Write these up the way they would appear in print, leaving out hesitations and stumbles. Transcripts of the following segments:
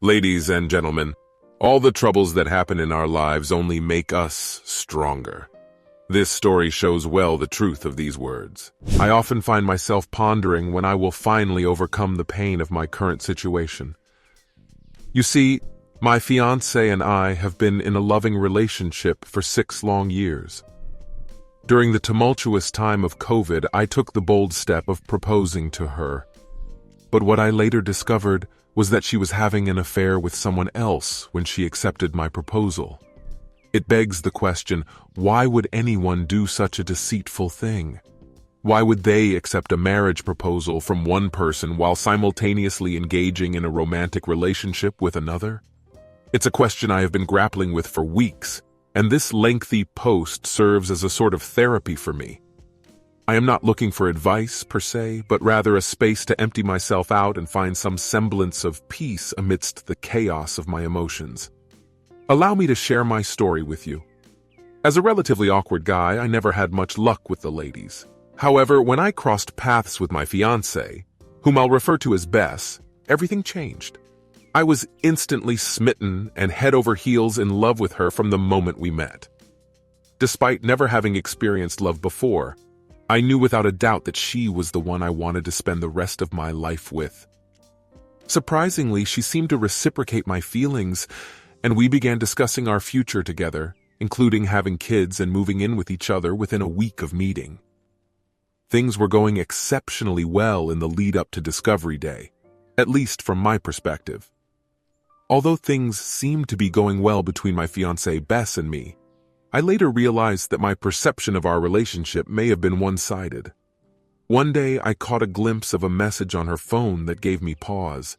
Ladies and gentlemen, all the troubles that happen in our lives only make us stronger. This story shows well the truth of these words. I often find myself pondering when I will finally overcome the pain of my current situation. You see, my fiancé and I have been in a loving relationship for 6 long years. During the tumultuous time of COVID, I took the bold step of proposing to her. But what I later discovered was that she was having an affair with someone else when she accepted my proposal. It begs the question, why would anyone do such a deceitful thing? Why would they accept a marriage proposal from one person while simultaneously engaging in a romantic relationship with another? It's a question I have been grappling with for weeks, and this lengthy post serves as a sort of therapy for me. I am not looking for advice, per se, but rather a space to empty myself out and find some semblance of peace amidst the chaos of my emotions. Allow me to share my story with you. As a relatively awkward guy, I never had much luck with the ladies. However, when I crossed paths with my fiancée, whom I'll refer to as Bess, everything changed. I was instantly smitten and head over heels in love with her from the moment we met. Despite never having experienced love before, I knew without a doubt that she was the one I wanted to spend the rest of my life with. Surprisingly, she seemed to reciprocate my feelings, and we began discussing our future together, including having kids and moving in with each other within a week of meeting. Things were going exceptionally well in the lead-up to Discovery Day, at least from my perspective. Although things seemed to be going well between my fiancée Bess and me, I later realized that my perception of our relationship may have been one-sided. One day, I caught a glimpse of a message on her phone that gave me pause.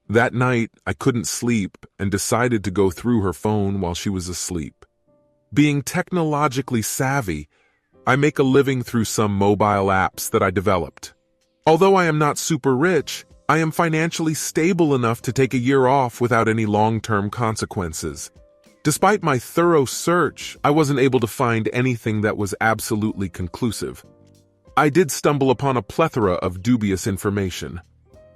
That night, I couldn't sleep and decided to go through her phone while she was asleep. Being technologically savvy, I make a living through some mobile apps that I developed. Although I am not super rich, I am financially stable enough to take a year off without any long-term consequences. Despite my thorough search, I wasn't able to find anything that was absolutely conclusive. I did stumble upon a plethora of dubious information.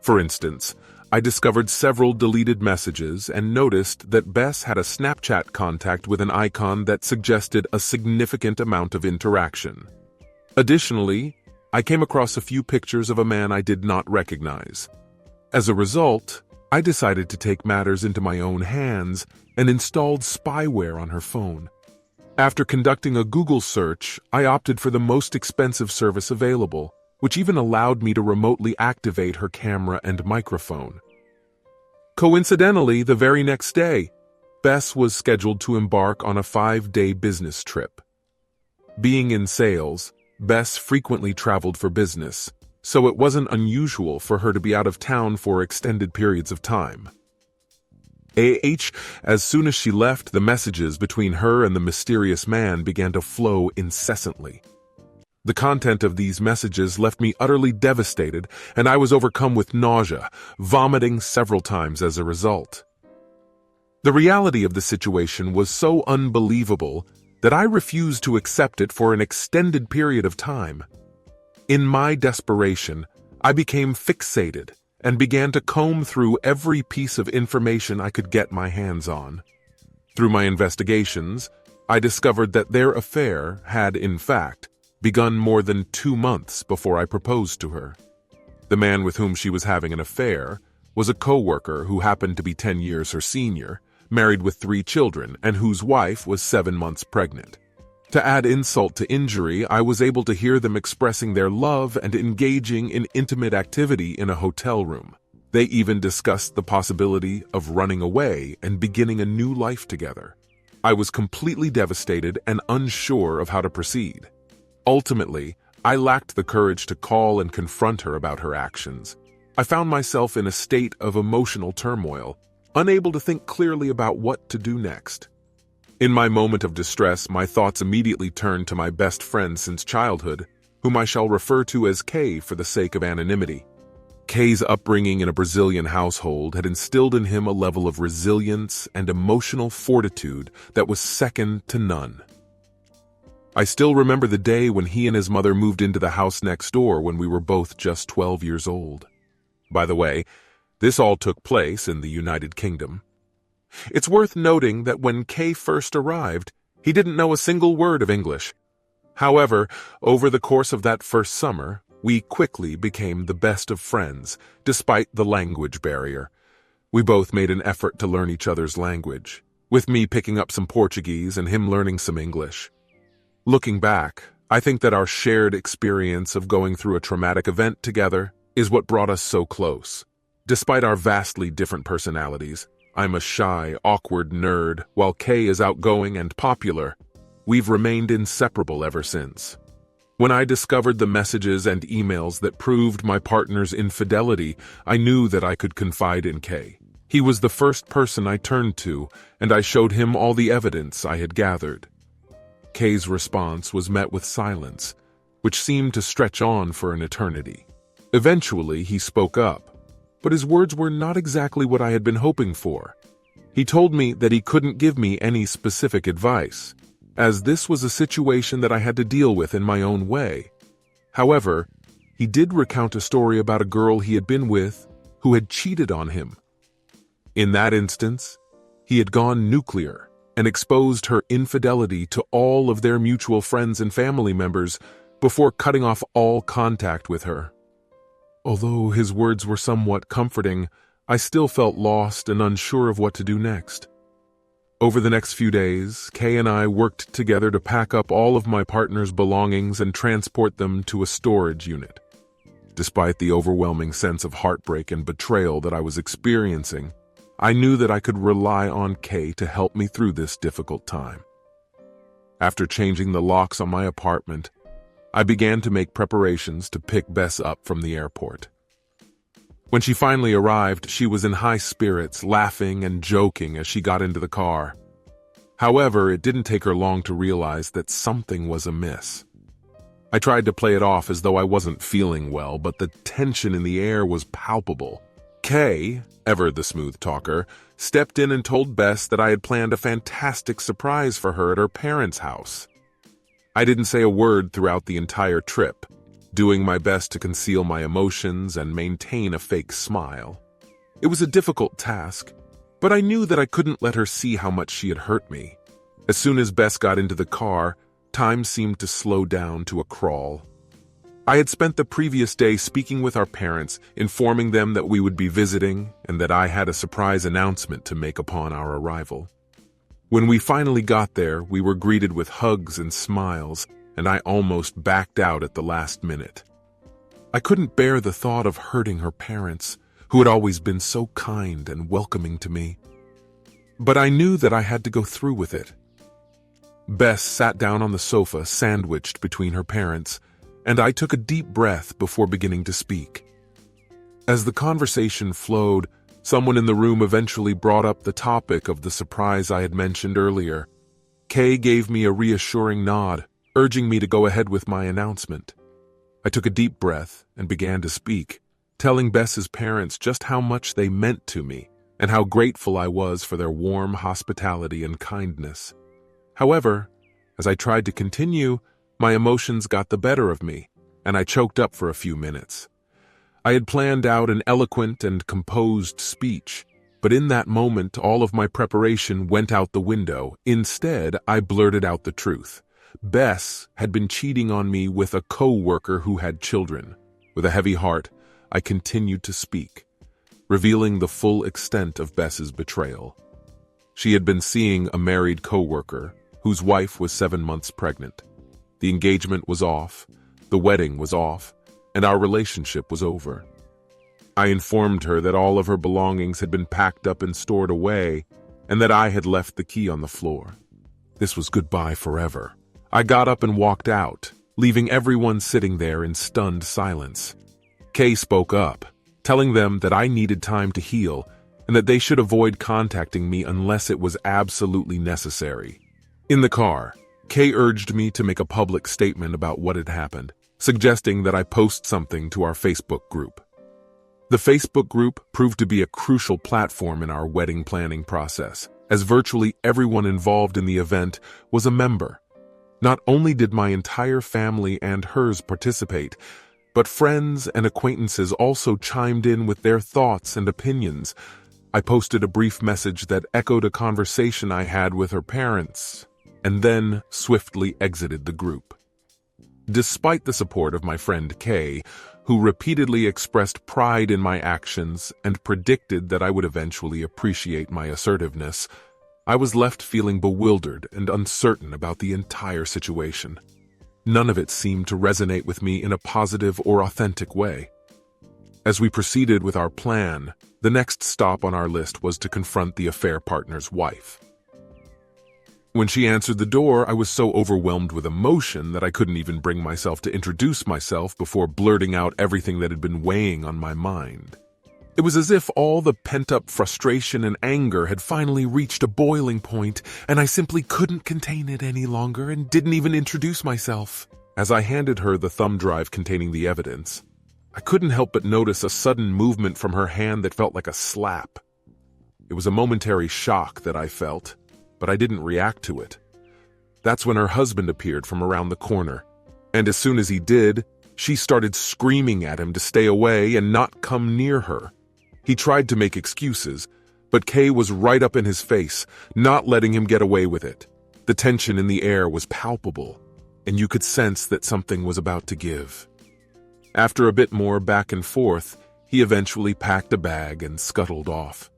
For instance, I discovered several deleted messages and noticed that Bess had a Snapchat contact with an icon that suggested a significant amount of interaction. Additionally, I came across a few pictures of a man I did not recognize. As a result, I decided to take matters into my own hands and installed spyware on her phone. After conducting a Google search, I opted for the most expensive service available, which even allowed me to remotely activate her camera and microphone. Coincidentally, the very next day, Bess was scheduled to embark on a 5-day business trip. Being in sales, Bess frequently traveled for business, so it wasn't unusual for her to be out of town for extended periods of time. As soon as she left, the messages between her and the mysterious man began to flow incessantly. The content of these messages left me utterly devastated, and I was overcome with nausea, vomiting several times as a result. The reality of the situation was so unbelievable that I refused to accept it for an extended period of time. In my desperation, I became fixated and began to comb through every piece of information I could get my hands on. Through my investigations, I discovered that their affair had, in fact, begun more than 2 months before I proposed to her. The man with whom she was having an affair was a co-worker who happened to be 10 years her senior, married with 3 children, and whose wife was 7 months pregnant. To add insult to injury, I was able to hear them expressing their love and engaging in intimate activity in a hotel room. They even discussed the possibility of running away and beginning a new life together. I was completely devastated and unsure of how to proceed. Ultimately, I lacked the courage to call and confront her about her actions. I found myself in a state of emotional turmoil, unable to think clearly about what to do next. In my moment of distress, my thoughts immediately turned to my best friend since childhood, whom I shall refer to as Kay for the sake of anonymity. Kay's upbringing in a Brazilian household had instilled in him a level of resilience and emotional fortitude that was second to none. I still remember the day when he and his mother moved into the house next door when we were both just 12 years old. By the way, This all took place in the United Kingdom. It's worth noting that when Kay first arrived, he didn't know a single word of English. However, over the course of that first summer, we quickly became the best of friends, despite the language barrier. We both made an effort to learn each other's language, with me picking up some Portuguese and him learning some English. Looking back, I think that our shared experience of going through a traumatic event together is what brought us so close. Despite our vastly different personalities, I'm a shy, awkward nerd, while Kay is outgoing and popular. We've remained inseparable ever since. When I discovered the messages and emails that proved my partner's infidelity, I knew that I could confide in Kay. He was the first person I turned to, and I showed him all the evidence I had gathered. Kay's response was met with silence, which seemed to stretch on for an eternity. Eventually, he spoke up, but his words were not exactly what I had been hoping for. He told me that he couldn't give me any specific advice, as this was a situation that I had to deal with in my own way. However, he did recount a story about a girl he had been with who had cheated on him. In that instance, he had gone nuclear and exposed her infidelity to all of their mutual friends and family members before cutting off all contact with her. Although his words were somewhat comforting, I still felt lost and unsure of what to do next. Over the next few days, Kay and I worked together to pack up all of my partner's belongings and transport them to a storage unit. Despite the overwhelming sense of heartbreak and betrayal that I was experiencing, I knew that I could rely on Kay to help me through this difficult time. After changing the locks on my apartment, I began to make preparations to pick Bess up from the airport. When she finally arrived, she was in high spirits, laughing and joking as she got into the car. However, it didn't take her long to realize that something was amiss. I tried to play it off as though I wasn't feeling well, but the tension in the air was palpable. Kay, ever the smooth talker, stepped in and told Bess that I had planned a fantastic surprise for her at her parents' house. I didn't say a word throughout the entire trip, doing my best to conceal my emotions and maintain a fake smile. It was a difficult task, but I knew that I couldn't let her see how much she had hurt me. As soon as Bess got into the car, time seemed to slow down to a crawl. I had spent the previous day speaking with our parents, informing them that we would be visiting and that I had a surprise announcement to make upon our arrival. When we finally got there, we were greeted with hugs and smiles, and I almost backed out at the last minute. I couldn't bear the thought of hurting her parents, who had always been so kind and welcoming to me. But I knew that I had to go through with it. Bess sat down on the sofa, sandwiched between her parents, and I took a deep breath before beginning to speak. As the conversation flowed, someone in the room eventually brought up the topic of the surprise I had mentioned earlier. Kay gave me a reassuring nod, urging me to go ahead with my announcement. I took a deep breath and began to speak, telling Bess's parents just how much they meant to me and how grateful I was for their warm hospitality and kindness. However, as I tried to continue, my emotions got the better of me, and I choked up for a few minutes. I had planned out an eloquent and composed speech, but in that moment, all of my preparation went out the window. Instead, I blurted out the truth. Bess had been cheating on me with a co-worker who had children. With a heavy heart, I continued to speak, revealing the full extent of Bess's betrayal. She had been seeing a married co-worker whose wife was 7 months pregnant. The engagement was off, the wedding was off, and our relationship was over. I informed her that all of her belongings had been packed up and stored away, and that I had left the key on the floor. This was goodbye forever. I got up and walked out, leaving everyone sitting there in stunned silence. Kay spoke up, telling them that I needed time to heal and that they should avoid contacting me unless it was absolutely necessary. In the car, Kay urged me to make a public statement about what had happened, suggesting that I post something to our Facebook group. The Facebook group proved to be a crucial platform in our wedding planning process, as virtually everyone involved in the event was a member. Not only did my entire family and hers participate, But friends and acquaintances also chimed in with their thoughts and opinions. I posted a brief message that echoed a conversation I had with her parents, and then swiftly exited the group. Despite the support of my friend Kay, who repeatedly expressed pride in my actions and predicted that I would eventually appreciate my assertiveness, I was left feeling bewildered and uncertain about the entire situation. None of it seemed to resonate with me in a positive or authentic way. As we proceeded with our plan, the next stop on our list was to confront the affair partner's wife. When she answered the door, I was so overwhelmed with emotion that I couldn't even bring myself to introduce myself before blurting out everything that had been weighing on my mind. It was as if all the pent-up frustration and anger had finally reached a boiling point, and I simply couldn't contain it any longer and didn't even introduce myself. As I handed her the thumb drive containing the evidence, I couldn't help but notice a sudden movement from her hand that felt like a slap. It was a momentary shock that I felt, but I didn't react to it. That's when her husband appeared from around the corner, and as soon as he did, she started screaming at him to stay away and not come near her. He tried to make excuses, but Kay was right up in his face, not letting him get away with it. The tension in the air was palpable, and you could sense that something was about to give. After a bit more back and forth, he eventually packed a bag and scuttled off.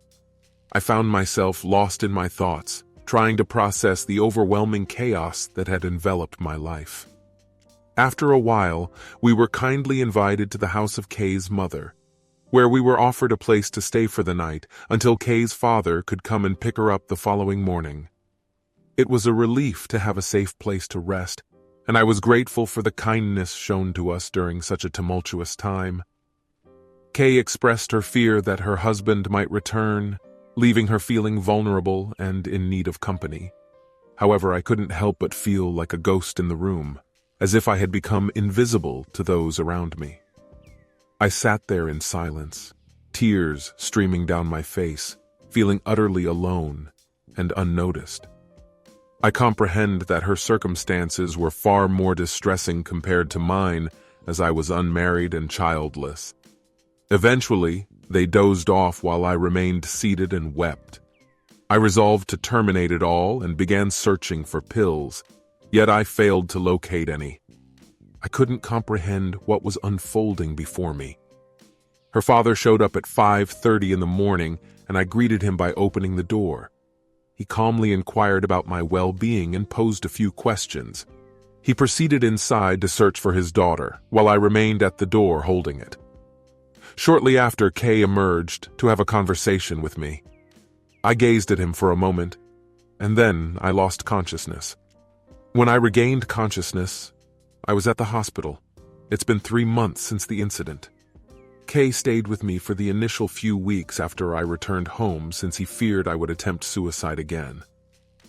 I found myself lost in my thoughts, trying to process the overwhelming chaos that had enveloped my life. After a while, we were kindly invited to the house of Kay's mother, where we were offered a place to stay for the night until Kay's father could come and pick her up the following morning. It was a relief to have a safe place to rest, and I was grateful for the kindness shown to us during such a tumultuous time. Kay expressed her fear that her husband might return, leaving her feeling vulnerable and in need of company. However, I couldn't help but feel like a ghost in the room, as if I had become invisible to those around me. I sat there in silence, tears streaming down my face, feeling utterly alone and unnoticed. I comprehend that her circumstances were far more distressing compared to mine, as I was unmarried and childless. Eventually, they dozed off while I remained seated and wept. I resolved to terminate it all and began searching for pills, yet I failed to locate any. I couldn't comprehend what was unfolding before me. Her father showed up at 5:30 in the morning, and I greeted him by opening the door. He calmly inquired about my well-being and posed a few questions. He proceeded inside to search for his daughter, while I remained at the door holding it. Shortly after, Kay emerged to have a conversation with me. I gazed at him for a moment, and then I lost consciousness. When I regained consciousness, I was at the hospital. It's been 3 months since the incident. Kay stayed with me for the initial few weeks after I returned home since he feared I would attempt suicide again.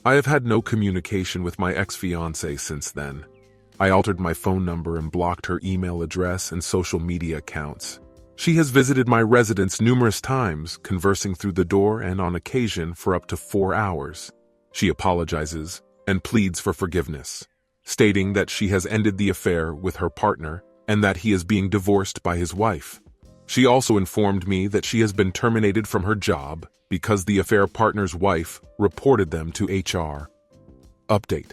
I have had no communication with my ex-fiancée since then. I altered my phone number and blocked her email address and social media accounts. She has visited my residence numerous times, conversing through the door and on occasion for up to 4 hours. She apologizes and pleads for forgiveness, stating that she has ended the affair with her partner and that he is being divorced by his wife. She also informed me that she has been terminated from her job because the affair partner's wife reported them to HR. Update.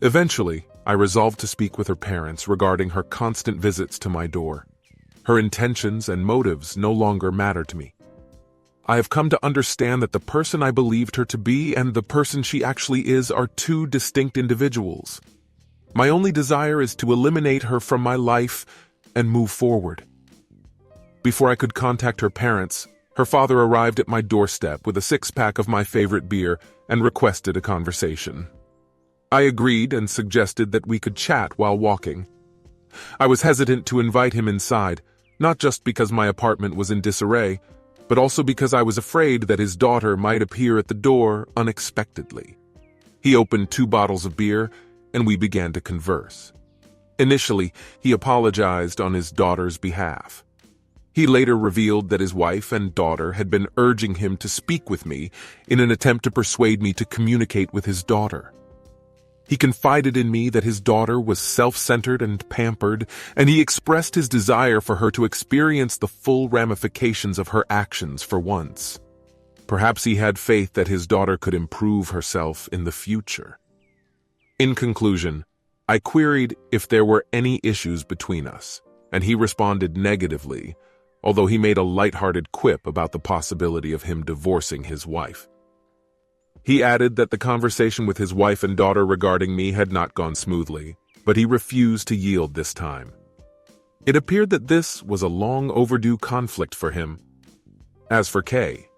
Eventually, I resolved to speak with her parents regarding her constant visits to my door. Her intentions and motives no longer matter to me. I have come to understand that the person I believed her to be and the person she actually is are two distinct individuals. My only desire is to eliminate her from my life and move forward. Before I could contact her parents, her father arrived at my doorstep with a 6-pack of my favorite beer and requested a conversation. I agreed and suggested that we could chat while walking. I was hesitant to invite him inside, not just because my apartment was in disarray, but also because I was afraid that his daughter might appear at the door unexpectedly. He opened 2 bottles of beer, and we began to converse. Initially, he apologized on his daughter's behalf. He later revealed that his wife and daughter had been urging him to speak with me in an attempt to persuade me to communicate with his daughter. He confided in me that his daughter was self-centered and pampered, and he expressed his desire for her to experience the full ramifications of her actions for once. Perhaps he had faith that his daughter could improve herself in the future. In conclusion, I queried if there were any issues between us, and he responded negatively, although he made a lighthearted quip about the possibility of him divorcing his wife. He added that the conversation with his wife and daughter regarding me had not gone smoothly, but he refused to yield this time. It appeared that this was a long overdue conflict for him. As for Kay,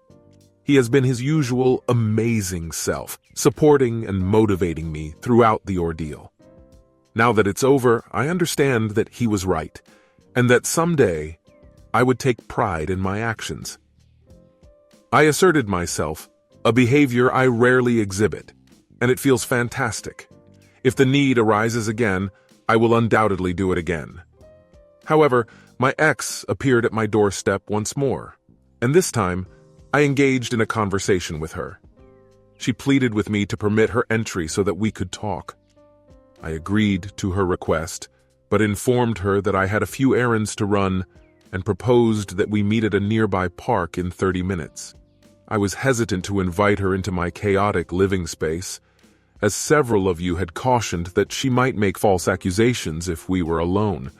he has been his usual amazing self, supporting and motivating me throughout the ordeal. Now that it's over, I understand that he was right, and that someday I would take pride in my actions. I asserted myself, a behavior I rarely exhibit, and it feels fantastic. If the need arises again, I will undoubtedly do it again. However, my ex appeared at my doorstep once more, and this time, I engaged in a conversation with her. She pleaded with me to permit her entry so that we could talk. I agreed to her request, but informed her that I had a few errands to run and proposed that we meet at a nearby park in 30 minutes. I was hesitant to invite her into my chaotic living space, as several of you had cautioned that she might make false accusations if we were alone.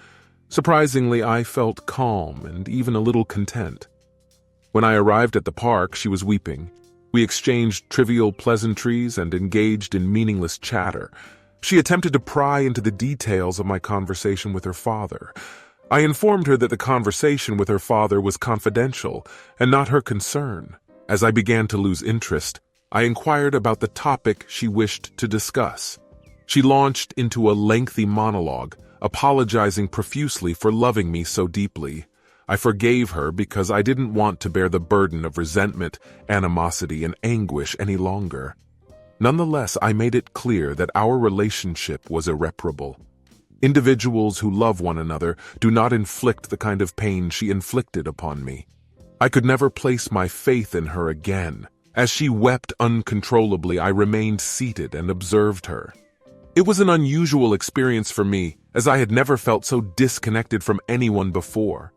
Surprisingly, I felt calm and even a little content. When I arrived at the park, she was weeping. We exchanged trivial pleasantries and engaged in meaningless chatter. She attempted to pry into the details of my conversation with her father. I informed her that the conversation with her father was confidential and not her concern. As I began to lose interest, I inquired about the topic she wished to discuss. She launched into a lengthy monologue, apologizing profusely for loving me so deeply. I forgave her because I didn't want to bear the burden of resentment, animosity, and anguish any longer. Nonetheless, I made it clear that our relationship was irreparable. Individuals who love one another do not inflict the kind of pain she inflicted upon me. I could never place my faith in her again. As she wept uncontrollably, I remained seated and observed her. It was an unusual experience for me, as I had never felt so disconnected from anyone before.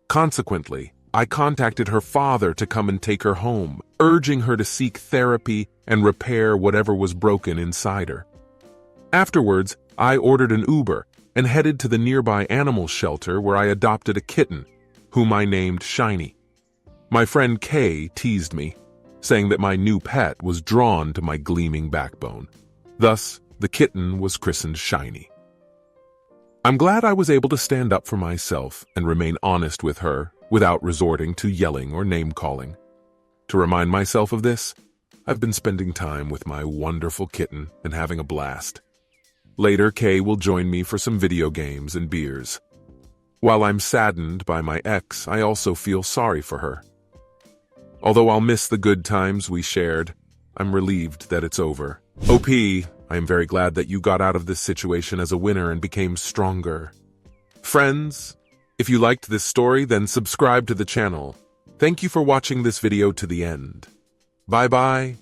Consequently, I contacted her father to come and take her home, urging her to seek therapy and repair whatever was broken inside her. Afterwards, I ordered an Uber and headed to the nearby animal shelter where I adopted a kitten, whom I named Shiny. My friend Kay teased me, saying that my new pet was drawn to my gleaming backbone. Thus, the kitten was christened Shiny. I'm glad I was able to stand up for myself and remain honest with her without resorting to yelling or name-calling. To remind myself of this, I've been spending time with my wonderful kitten and having a blast. Later, Kay will join me for some video games and beers. While I'm saddened by my ex, I also feel sorry for her. Although I'll miss the good times we shared, I'm relieved that it's over. OP, I am very glad that you got out of this situation as a winner and became stronger. Friends, if you liked this story, then subscribe to the channel. Thank you for watching this video to the end. Bye-bye.